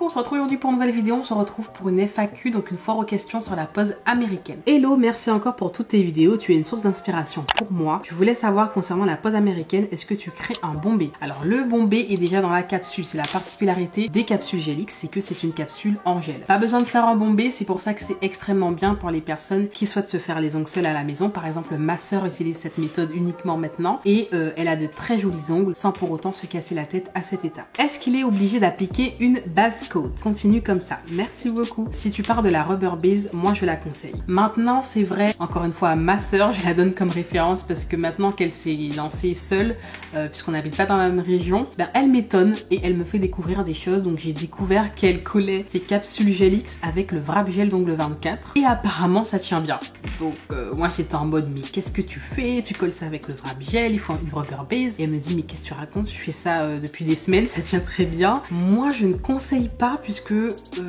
coucou, on se retrouve aujourd'hui pour une nouvelle vidéo. On se retrouve pour une FAQ, donc une foire aux questions sur la pose américaine. Hello, merci encore pour toutes tes vidéos, tu es une source d'inspiration pour moi. Je voulais savoir concernant la pose américaine, est-ce que tu crées un bombé? Alors le bombé est déjà dans la capsule, c'est la particularité des capsules Gelix, c'est que c'est une capsule en gel. Pas besoin de faire un bombé, c'est pour ça que c'est extrêmement bien pour les personnes qui souhaitent se faire les ongles seules à la maison. Par exemple, ma sœur utilise cette méthode uniquement maintenant et elle a de très jolis ongles sans pour autant se casser la tête à cet état. Est-ce qu'il est obligé d'appliquer une base coat? Continue comme ça, merci beaucoup. Si tu pars de la rubber base, moi je la conseille. Maintenant c'est vrai, encore une fois ma sœur, je la donne comme référence parce que maintenant qu'elle s'est lancée seule, puisqu'on n'habite pas dans la même région, ben, elle m'étonne et elle me fait découvrir des choses. Donc j'ai découvert qu'elle collait ses capsules Gelix avec le Wrap Gel d'ongle 24 et apparemment ça tient bien. Donc moi j'étais en mode mais qu'est-ce que tu fais? Tu colles ça avec le Wrap Gel, il faut une rubber base. Et elle me dit mais qu'est-ce que tu racontes? Je fais ça depuis des semaines, ça tient très bien. Moi je ne conseille pas puisque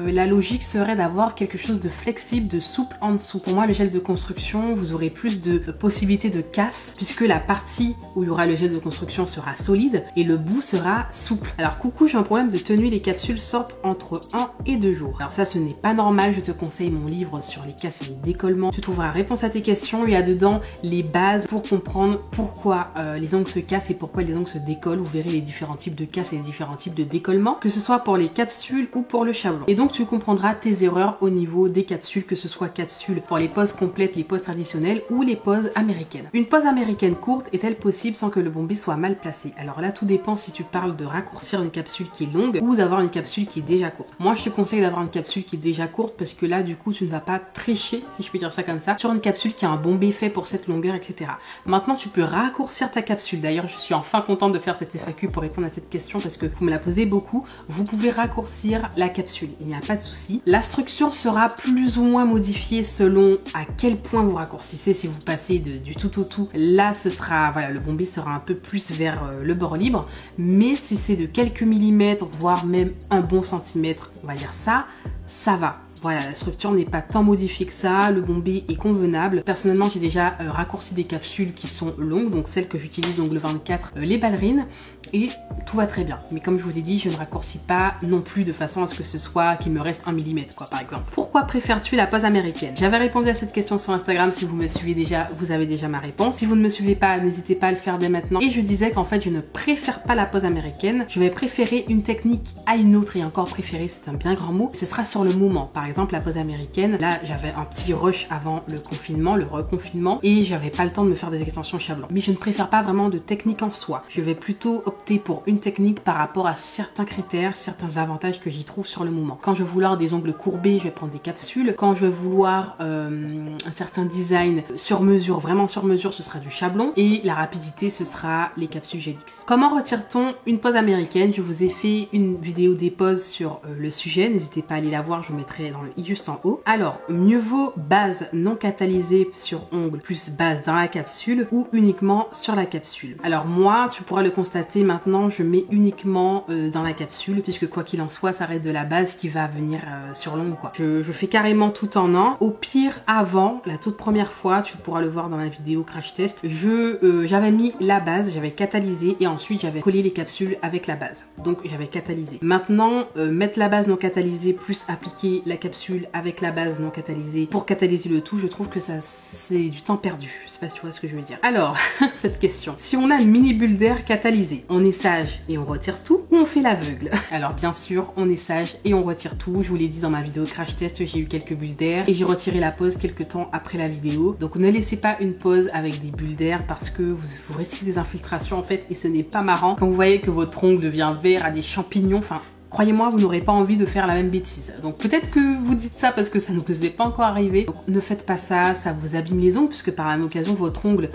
la logique serait d'avoir quelque chose de flexible, de souple en dessous. Pour moi le gel de construction, vous aurez plus de possibilités de casse puisque la partie où il y aura le gel de construction sera solide et le bout sera souple. Alors coucou, j'ai un problème de tenue, les capsules sortent entre 1 et 2 jours. Alors ça ce n'est pas normal, je te conseille mon livre sur les casses et les décollements. Tu trouveras réponse à tes questions, il y a dedans les bases pour comprendre pourquoi les ongles se cassent et pourquoi les ongles se décollent. Vous verrez les différents types de casses et les différents types de décollements, que ce soit pour les capsules ou pour le chablon. Et donc tu comprendras tes erreurs au niveau des capsules, que ce soit capsules pour les poses complètes, les poses traditionnelles ou les poses américaines. Une pose américaine courte est-elle possible sans que le bombé soit mal placé? Alors là tout dépend si tu parles de raccourcir une capsule qui est longue ou d'avoir une capsule qui est déjà courte. Moi je te conseille d'avoir une capsule qui est déjà courte parce que là du coup tu ne vas pas tricher, si je peux dire ça comme ça, sur une capsule qui a un bombé fait pour cette longueur, etc. Maintenant tu peux raccourcir ta capsule. D'ailleurs je suis enfin contente de faire cette FAQ pour répondre à cette question parce que vous me la posez beaucoup. Vous pouvez raccourcir la capsule, il n'y a pas de souci. La structure sera plus ou moins modifiée selon à quel point vous raccourcissez. Si vous passez du tout au tout, là ce sera, voilà, le bombé sera un peu plus vers le bord libre. Mais si c'est de quelques millimètres, voire même un bon centimètre, on va dire ça, ça va. Voilà, la structure n'est pas tant modifiée que ça, le bombé est convenable. Personnellement, j'ai déjà raccourci des capsules qui sont longues, donc celles que j'utilise d'ongle 24, les ballerines, et tout va très bien. Mais comme je vous ai dit, je ne raccourcis pas non plus de façon à ce que ce soit qu'il me reste 1 mm, quoi, par exemple. Pourquoi préfères-tu la pose américaine? J'avais répondu à cette question sur Instagram, si vous me suivez déjà, vous avez déjà ma réponse. Si vous ne me suivez pas, n'hésitez pas à le faire dès maintenant. Et je disais qu'en fait, je ne préfère pas la pose américaine, je vais préférer une technique à une autre, et encore préférer, c'est un bien grand mot, ce sera sur le moment. Par exemple, la pose américaine, là j'avais un petit rush avant le confinement, le reconfinement, et j'avais pas le temps de me faire des extensions chablon. Mais je ne préfère pas vraiment de technique en soi. Je vais plutôt opter pour une technique par rapport à certains critères, certains avantages que j'y trouve sur le moment. Quand je veux vouloir des ongles courbés, je vais prendre des capsules. Quand je veux vouloir un certain design sur mesure, vraiment sur mesure, ce sera du chablon. Et la rapidité, ce sera les capsules Gelix. Comment retire-t-on une pose américaine? Je vous ai fait une vidéo des poses sur le sujet. N'hésitez pas à aller la voir, je vous mettrai dans le i juste en haut. Alors, mieux vaut base non catalysée sur ongle plus base dans la capsule ou uniquement sur la capsule. Alors moi, tu pourras le constater maintenant, je mets uniquement dans la capsule puisque quoi qu'il en soit, ça reste de la base qui va venir sur l'ongle, quoi. Je fais carrément tout en un. Au pire, avant, la toute première fois, tu pourras le voir dans la vidéo crash test, j'avais mis la base, j'avais catalysé et ensuite j'avais collé les capsules avec la base. Donc j'avais catalysé. Maintenant, mettre la base non catalysée plus appliquer la capsule avec la base non catalysée pour catalyser le tout, je trouve que ça c'est du temps perdu. Je sais pas si tu vois ce que je veux dire. Alors, cette question. Si on a une mini bulle d'air catalysée, on est sage et on retire tout ou on fait l'aveugle? Alors bien sûr, on est sage et on retire tout. Je vous l'ai dit dans ma vidéo crash test, j'ai eu quelques bulles d'air et j'ai retiré la pose quelques temps après la vidéo. Donc ne laissez pas une pose avec des bulles d'air parce que vous risquez des infiltrations en fait et ce n'est pas marrant. Quand vous voyez que votre ongle devient vert à des champignons, enfin croyez-moi, vous n'aurez pas envie de faire la même bêtise. Donc peut-être que vous dites ça parce que ça ne vous est pas encore arrivé. Donc ne faites pas ça, ça vous abîme les ongles puisque par la même occasion votre ongle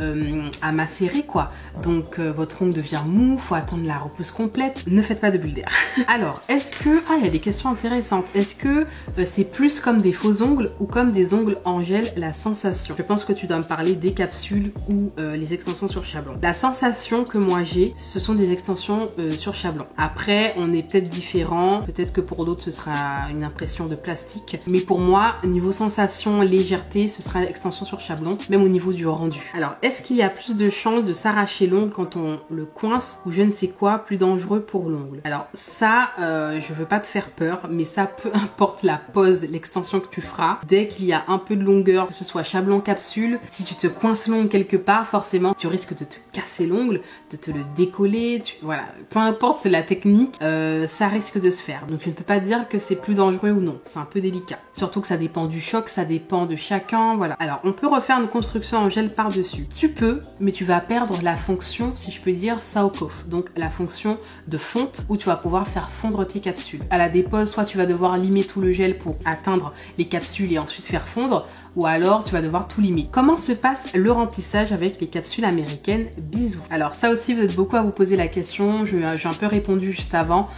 a macéré, quoi. Donc votre ongle devient mou, faut attendre la repousse complète. Ne faites pas de bulles d'air. Alors, est-ce que... Ah, il y a des questions intéressantes. Est-ce que c'est plus comme des faux ongles ou comme des ongles en gel, la sensation? Je pense que tu dois me parler des capsules ou les extensions sur chablon. La sensation que moi j'ai, ce sont des extensions sur chablon. Après, on est peut-être différent différent. Peut-être que pour d'autres ce sera une impression de plastique. Mais pour moi, niveau sensation, légèreté, ce sera l'extension sur chablon, même au niveau du rendu. Alors, est-ce qu'il y a plus de chances de s'arracher l'ongle quand on le coince ou je ne sais quoi, plus dangereux pour l'ongle? Alors ça, je veux pas te faire peur, mais ça, peu importe la pose, l'extension que tu feras, dès qu'il y a un peu de longueur, que ce soit chablon capsule, si tu te coinces l'ongle quelque part, forcément, tu risques de te casser l'ongle, de te le décoller, voilà. Peu importe la technique, ça risque de se faire. Donc je ne peux pas dire que c'est plus dangereux ou non, c'est un peu délicat. Surtout que ça dépend du choc, ça dépend de chacun, voilà. Alors, on peut refaire une construction en gel par-dessus. Tu peux, mais tu vas perdre la fonction, si je peux dire, Sauerkopf, donc la fonction de fonte où tu vas pouvoir faire fondre tes capsules. À la dépose, soit tu vas devoir limer tout le gel pour atteindre les capsules et ensuite faire fondre, ou alors tu vas devoir tout limer. Comment se passe le remplissage avec les capsules américaines Bisous? Alors ça aussi, vous êtes beaucoup à vous poser la question, j'ai un peu répondu juste avant,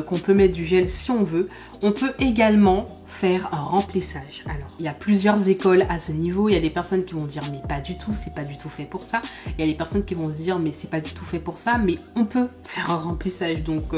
qu'on peut mettre du gel si on veut. On peut également faire un remplissage. Alors, il y a plusieurs écoles à ce niveau. Il y a des personnes qui vont dire mais pas du tout, c'est pas du tout fait pour ça. Il y a des personnes qui vont se dire mais c'est pas du tout fait pour ça, mais on peut faire un remplissage. Donc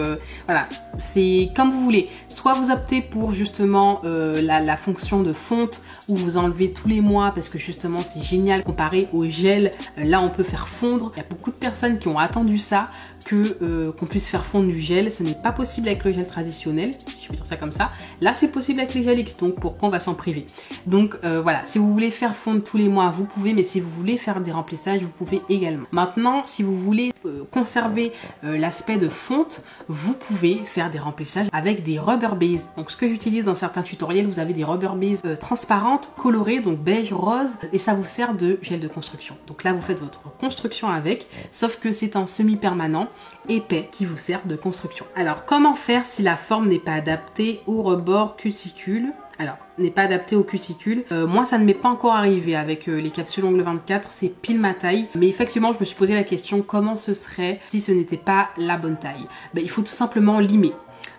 voilà, c'est comme vous voulez. Soit vous optez pour justement la fonction de fonte où vous enlevez tous les mois parce que justement c'est génial comparé au gel. Là on peut faire fondre. Il y a beaucoup de personnes qui ont attendu ça, qu'on puisse faire fondre du gel. Ce n'est pas possible avec le gel traditionnel, si je peux dire ça comme ça. Là c'est possible avec les gels X, donc pourquoi on va s'en priver? Donc voilà, si vous voulez faire fondre tous les mois vous pouvez, mais si vous voulez faire des remplissages vous pouvez également. Maintenant si vous voulez conserver l'aspect de fonte, vous pouvez faire des remplissages avec des rubber base. Donc ce que j'utilise dans certains tutoriels, vous avez des rubber base transparentes, colorées, donc beige, rose, et ça vous sert de gel de construction. Donc là vous faites votre construction avec, sauf que c'est un semi-permanent épais qui vous sert de construction. Alors comment faire si la forme n'est pas adaptée au rebord cuticule? Alors, n'est pas adapté aux cuticules. Moi, ça ne m'est pas encore arrivé avec les capsules Ongle 24, c'est pile ma taille. Mais effectivement, je me suis posé la question, comment ce serait si ce n'était pas la bonne taille? Il faut tout simplement limer.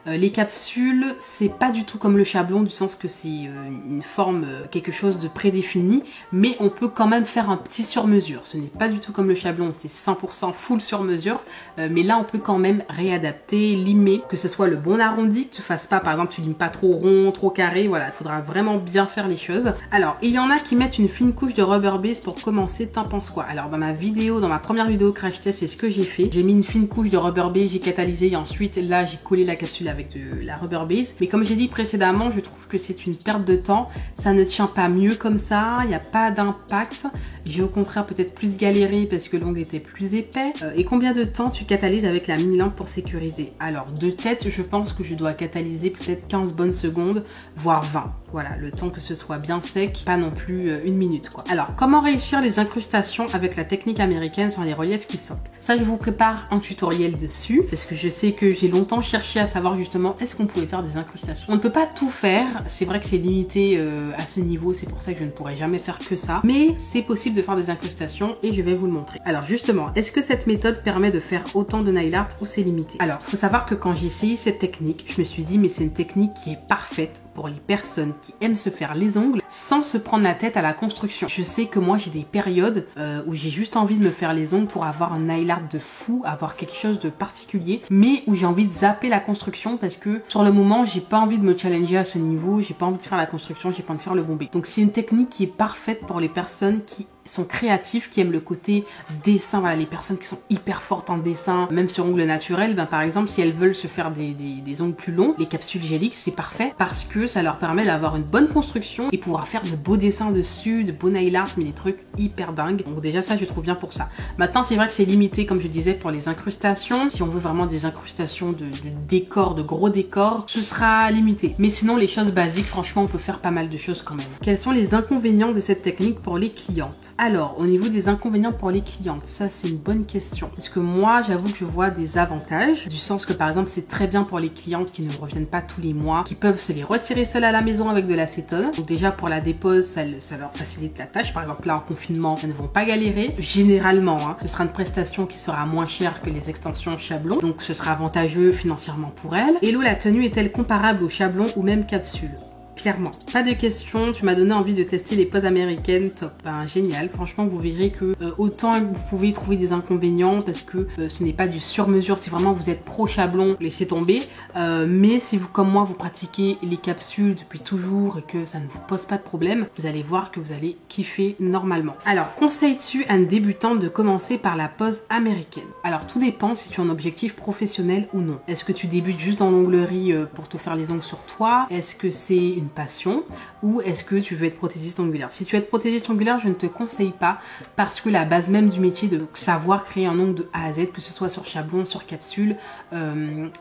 Les capsules, c'est pas du tout comme le chablon, du sens que c'est une forme, quelque chose de prédéfini, mais on peut quand même faire un petit sur-mesure. Ce n'est pas du tout comme le chablon, c'est 100% full sur-mesure, mais là on peut quand même réadapter, limer, que ce soit le bon arrondi, que tu fasses pas, par exemple tu limes pas trop rond, trop carré, voilà, il faudra vraiment bien faire les choses. Alors, il y en a qui mettent une fine couche de rubber base pour commencer, t'en penses quoi? Alors dans ma première vidéo crash test, c'est ce que j'ai fait. J'ai mis une fine couche de rubber base, j'ai catalysé et ensuite là j'ai collé la capsule avec de la rubber base. Mais comme j'ai dit précédemment, je trouve que c'est une perte de temps. Ça ne tient pas mieux comme ça, il n'y a pas d'impact. J'ai au contraire peut-être plus galéré parce que l'ongle était plus épais. Et combien de temps tu catalyses avec la mini lampe pour sécuriser? Alors de tête, je pense que je dois catalyser peut-être 15 bonnes secondes, voire 20. Voilà, le temps que ce soit bien sec, pas non plus une minute quoi. Alors, comment réussir les incrustations avec la technique américaine sur les reliefs qui sortent? Ça, je vous prépare un tutoriel dessus, parce que je sais que j'ai longtemps cherché à savoir justement est-ce qu'on pouvait faire des incrustations. On ne peut pas tout faire, c'est vrai que c'est limité à ce niveau, c'est pour ça que je ne pourrai jamais faire que ça, mais c'est possible de faire des incrustations et je vais vous le montrer. Alors justement, est-ce que cette méthode permet de faire autant de nail art ou c'est limité? Alors, faut savoir que quand j'ai essayé cette technique, je me suis dit mais c'est une technique qui est parfaite pour les personnes qui aiment se faire les ongles sans se prendre la tête à la construction. Je sais que moi j'ai des périodes où j'ai juste envie de me faire les ongles pour avoir un nail art de fou, avoir quelque chose de particulier, mais où j'ai envie de zapper la construction parce que sur le moment j'ai pas envie de me challenger à ce niveau, j'ai pas envie de faire la construction, j'ai pas envie de faire le bombé. Donc c'est une technique qui est parfaite pour les personnes qui sont créatifs, qui aiment le côté dessin, voilà, les personnes qui sont hyper fortes en dessin, même sur ongles naturels, par exemple, si elles veulent se faire des ongles plus longs, les capsules Gel X, c'est parfait parce que ça leur permet d'avoir une bonne construction et pouvoir faire de beaux dessins dessus, de beaux nail art, mais des trucs hyper dingues. Donc déjà ça, je trouve bien pour ça. Maintenant, c'est vrai que c'est limité, comme je disais, pour les incrustations. Si on veut vraiment des incrustations de décors, de gros décors, ce sera limité. Mais sinon, les choses basiques, franchement, on peut faire pas mal de choses quand même. Quels sont les inconvénients de cette technique pour les clientes? Alors, au niveau des inconvénients pour les clientes, ça c'est une bonne question. Parce que moi, j'avoue que je vois des avantages, du sens que par exemple, c'est très bien pour les clientes qui ne reviennent pas tous les mois, qui peuvent se les retirer seules à la maison avec de l'acétone. Donc déjà, pour la dépose, ça leur facilite la tâche. Par exemple, là, en confinement, elles ne vont pas galérer. Généralement, ce sera une prestation qui sera moins chère que les extensions Chablon. Donc, ce sera avantageux financièrement pour elles. Hello, la tenue est-elle comparable au Chablon ou même capsule? clairement. Pas de questions, tu m'as donné envie de tester les poses américaines, top, ben, génial. Franchement, vous verrez que autant vous pouvez y trouver des inconvénients parce que ce n'est pas du sur-mesure. Si vraiment vous êtes pro chablon, laissez tomber. Mais si vous, comme moi, vous pratiquez les capsules depuis toujours et que ça ne vous pose pas de problème, vous allez voir que vous allez kiffer normalement. Alors, conseilles-tu à une débutante de commencer par la pose américaine? Alors, tout dépend si tu as un objectif professionnel ou non. Est-ce que tu débutes juste dans l'onglerie pour te faire les ongles sur toi? Est-ce que c'est une passion ou est-ce que tu veux être prothésiste ongulaire? Si tu veux être prothésiste ongulaire, je ne te conseille pas parce que la base même du métier de savoir créer un ongle de A à Z, que ce soit sur chablon, sur capsule,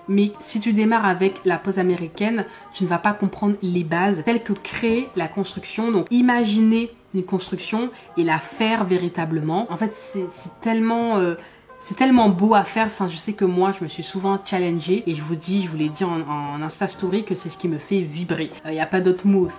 mais si tu démarres avec la pose américaine, tu ne vas pas comprendre les bases telles que créer la construction, donc imaginer une construction et la faire véritablement. En fait, c'est tellement beau à faire. Enfin, je sais que moi, je me suis souvent challengée et je vous l'ai dit en Insta Story que c'est ce qui me fait vibrer. Il n'y a pas d'autre mot.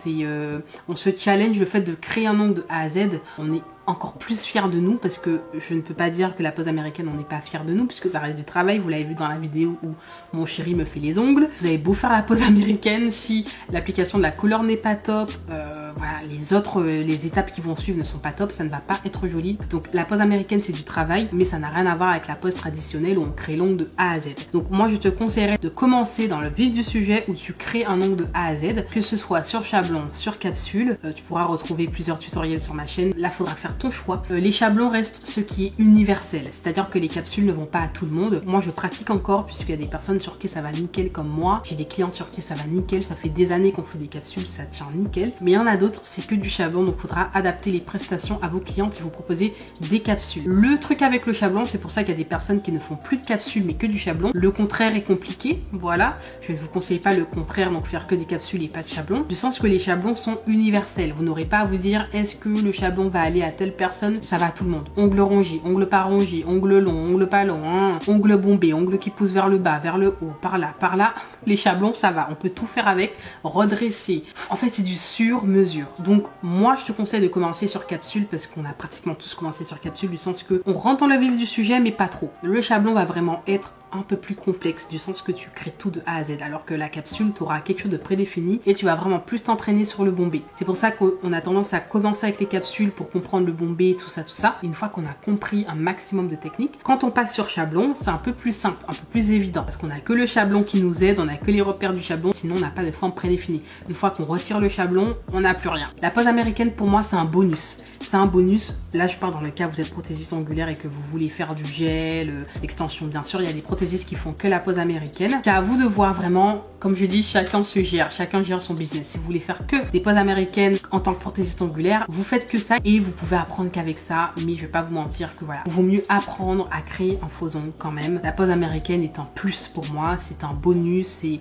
On se challenge, le fait de créer un ongle de A à Z. On est encore plus fiers de nous parce que je ne peux pas dire que la pose américaine on n'est pas fiers de nous puisque ça reste du travail. Vous l'avez vu dans la vidéo où mon chéri me fait les ongles. Vous avez beau faire la pose américaine, si l'application de la couleur n'est pas top, voilà, les étapes qui vont suivre ne sont pas top, ça ne va pas être joli. Donc la pose américaine c'est du travail, mais ça n'a rien à voir avec la pose traditionnelle où on crée l'ongle de A à Z. Donc moi je te conseillerais de commencer dans le vif du sujet où tu crées un ongle de A à Z, que ce soit sur chablon, sur capsule. Tu pourras retrouver plusieurs tutoriels sur ma chaîne. Là faudra faire ton choix. Les chablons restent ce qui est universel, c'est-à-dire que les capsules ne vont pas à tout le monde. Moi je pratique encore puisqu'il y a des personnes sur qui ça va nickel comme moi. J'ai des clientes sur qui ça va nickel, ça fait des années qu'on fait des capsules, ça tient nickel. Mais il y en a d'autres, c'est que du chablon, donc il faudra adapter les prestations à vos clientes si vous proposez des capsules. Le truc avec le chablon, c'est pour ça qu'il y a des personnes qui ne font plus de capsules mais que du chablon. Le contraire est compliqué, voilà. Je ne vous conseille pas le contraire, donc faire que des capsules et pas de chablon. Du sens que les chablons sont universels. Vous n'aurez pas à vous dire est-ce que le chablon va aller à telle personne, ça va à tout le monde. Ongle rongé, ongle pas rongé, ongle long, ongle pas long, hein, ongle bombé, ongle qui pousse vers le bas, vers le haut, par là, par là. Les chablons, ça va, on peut tout faire avec, redresser. En fait, c'est du sur mesure. Donc, moi, je te conseille de commencer sur capsule parce qu'on a pratiquement tous commencé sur capsule du sens que on rentre dans le vif du sujet, mais pas trop. Le chablon va vraiment être un peu plus complexe du sens que tu crées tout de A à Z, alors que la capsule, tu auras quelque chose de prédéfini et tu vas vraiment plus t'entraîner sur le bombé. C'est pour ça qu'on a tendance à commencer avec les capsules pour comprendre le bombé, tout ça, tout ça. Et une fois qu'on a compris un maximum de techniques, quand on passe sur chablon, c'est un peu plus simple, un peu plus évident parce qu'on a que le chablon qui nous aide, on a que les repères du chablon, sinon on n'a pas de forme prédéfinie. Une fois qu'on retire le chablon, on n'a plus rien. La pose américaine, pour moi, c'est un bonus. C'est un bonus. Là, je parle dans le cas où vous êtes prothésiste angulaire et que vous voulez faire du gel, extension, bien sûr. Il y a des prothésistes qui font que la pose américaine. C'est à vous de voir vraiment, comme je dis, chacun se gère, chacun gère son business. Si vous voulez faire que des poses américaines en tant que prothésiste angulaire, vous faites que ça et vous pouvez apprendre qu'avec ça. Mais je vais pas vous mentir que voilà, il vaut mieux apprendre à créer un faux ongle quand même. La pose américaine est un plus pour moi, c'est un bonus, c'est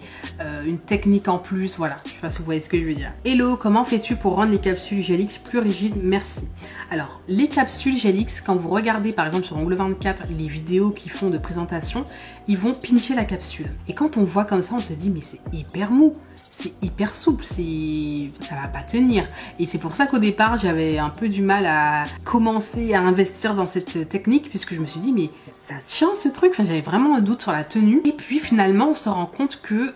une technique en plus. Voilà, je sais pas si vous voyez ce que je veux dire. Hello, comment fais-tu pour rendre les capsules Gelix plus rigides? Merci. Alors, les capsules Gelix, quand vous regardez par exemple sur Ongle 24 les vidéos qu'ils font de présentation, ils vont pincher la capsule. Et quand on voit comme ça, on se dit mais c'est hyper mou, c'est hyper souple, ça va pas tenir. Et c'est pour ça qu'au départ, j'avais un peu du mal à commencer à investir dans cette technique puisque je me suis dit mais ça tient ce truc, enfin, j'avais vraiment un doute sur la tenue. Et puis finalement, on se rend compte que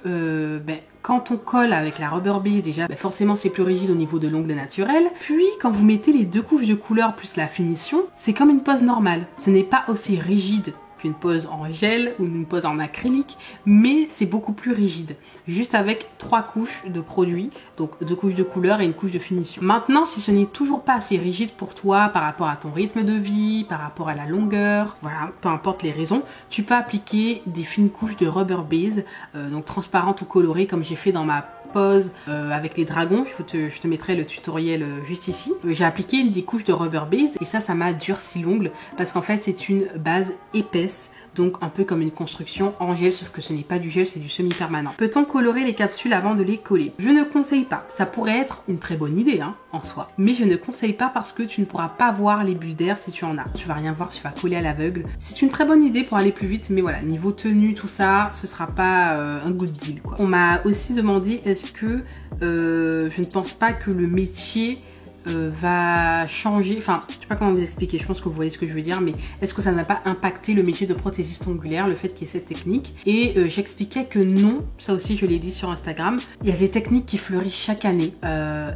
quand on colle avec la rubber base, déjà, forcément c'est plus rigide au niveau de l'ongle naturel. Puis quand vous mettez les deux couches de couleur plus la finition, c'est comme une pose normale. Ce n'est pas aussi rigide qu'une pose en gel ou une pose en acrylique, mais c'est beaucoup plus rigide. Juste avec 3 couches de produit, donc 2 couches de couleur et une couche de finition. Maintenant, si ce n'est toujours pas assez rigide pour toi par rapport à ton rythme de vie, par rapport à la longueur, voilà, peu importe les raisons, tu peux appliquer des fines couches de rubber base, donc transparentes ou colorées comme j'ai fait dans ma pose avec les dragons. Je te mettrai le tutoriel juste ici. J'ai appliqué des couches de rubber base et ça m'a durci l'ongle parce qu'en fait c'est une base épaisse, donc un peu comme une construction en gel, sauf que ce n'est pas du gel, c'est du semi-permanent. Peut-on colorer les capsules avant de les coller? Je ne conseille pas. Ça pourrait être une très bonne idée en soi, mais je ne conseille pas parce que tu ne pourras pas voir les bulles d'air si tu en as. Tu vas rien voir, tu vas coller à l'aveugle. C'est une très bonne idée pour aller plus vite, mais voilà, niveau tenue, tout ça, ce sera pas un good deal, quoi. On m'a aussi demandé est-ce que je ne pense pas que le métier va changer, enfin je sais pas comment vous expliquer, je pense que vous voyez ce que je veux dire, mais est-ce que ça n'a pas impacté le métier de prothésiste ongulaire, le fait qu'il y ait cette technique? Et j'expliquais que non, ça aussi je l'ai dit sur Instagram, il y a des techniques qui fleurissent chaque année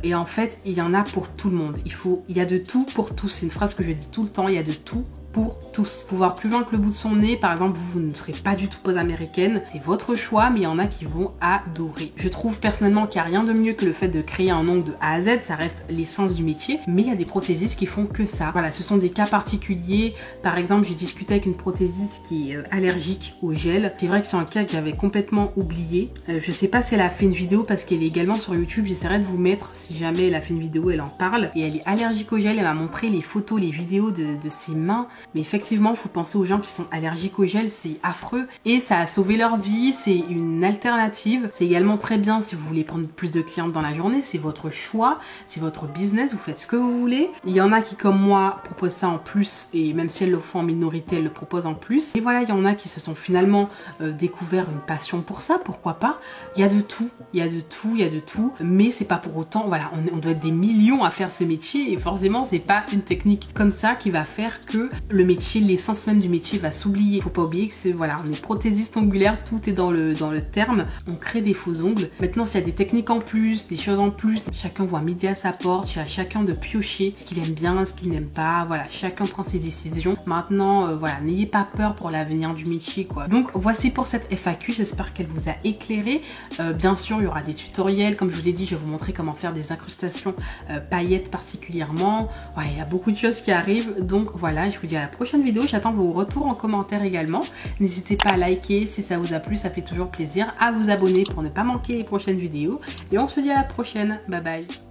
et en fait il y en a pour tout le monde, il y a de tout pour tous, c'est une phrase que je dis tout le temps, il y a de tout pour tous. Pour voir plus loin que le bout de son nez, par exemple, vous ne serez pas du tout pose américaine, c'est votre choix, mais il y en a qui vont adorer. Je trouve personnellement qu'il n'y a rien de mieux que le fait de créer un ongle de A à Z, ça reste l'essence du métier, mais il y a des prothésistes qui font que ça. Voilà, ce sont des cas particuliers. Par exemple, j'ai discuté avec une prothésiste qui est allergique au gel. C'est vrai que c'est un cas que j'avais complètement oublié. Je sais pas si elle a fait une vidéo parce qu'elle est également sur YouTube, j'essaierai de vous mettre si jamais elle a fait une vidéo, elle en parle. Et elle est allergique au gel, elle m'a montré les photos, les vidéos de ses mains. Mais effectivement, il faut penser aux gens qui sont allergiques au gel, c'est affreux et ça a sauvé leur vie, c'est une alternative. C'est également très bien si vous voulez prendre plus de clientes dans la journée, c'est votre choix, c'est votre business, vous faites ce que vous voulez. Il y en a qui, comme moi, proposent ça en plus et même si elles le font en minorité, elles le proposent en plus. Et voilà, il y en a qui se sont finalement découvert une passion pour ça, pourquoi pas. Il y a de tout, il y a de tout, il y a de tout, mais c'est pas pour autant, voilà, on doit être des millions à faire ce métier et forcément, c'est pas une technique comme ça qui va faire que le métier, l'essence même du métier va s'oublier. Faut pas oublier que c'est, voilà, on est prothésiste ongulaire, tout est dans le terme. On crée des faux ongles. Maintenant, s'il y a des techniques en plus, des choses en plus, chacun voit midi à sa porte, c'est à chacun de piocher ce qu'il aime bien, ce qu'il n'aime pas. Voilà, chacun prend ses décisions. Maintenant, voilà, n'ayez pas peur pour l'avenir du métier, quoi. Donc, voici pour cette FAQ. J'espère qu'elle vous a éclairé. Bien sûr, il y aura des tutoriels. Comme je vous ai dit, je vais vous montrer comment faire des incrustations paillettes particulièrement. Ouais, il y a beaucoup de choses qui arrivent. Donc, voilà, je vous dis à la prochaine vidéo. J'attends vos retours en commentaire également. N'hésitez pas à liker si ça vous a plu, ça fait toujours plaisir. À vous abonner pour ne pas manquer les prochaines vidéos. Et on se dit à la prochaine. Bye bye.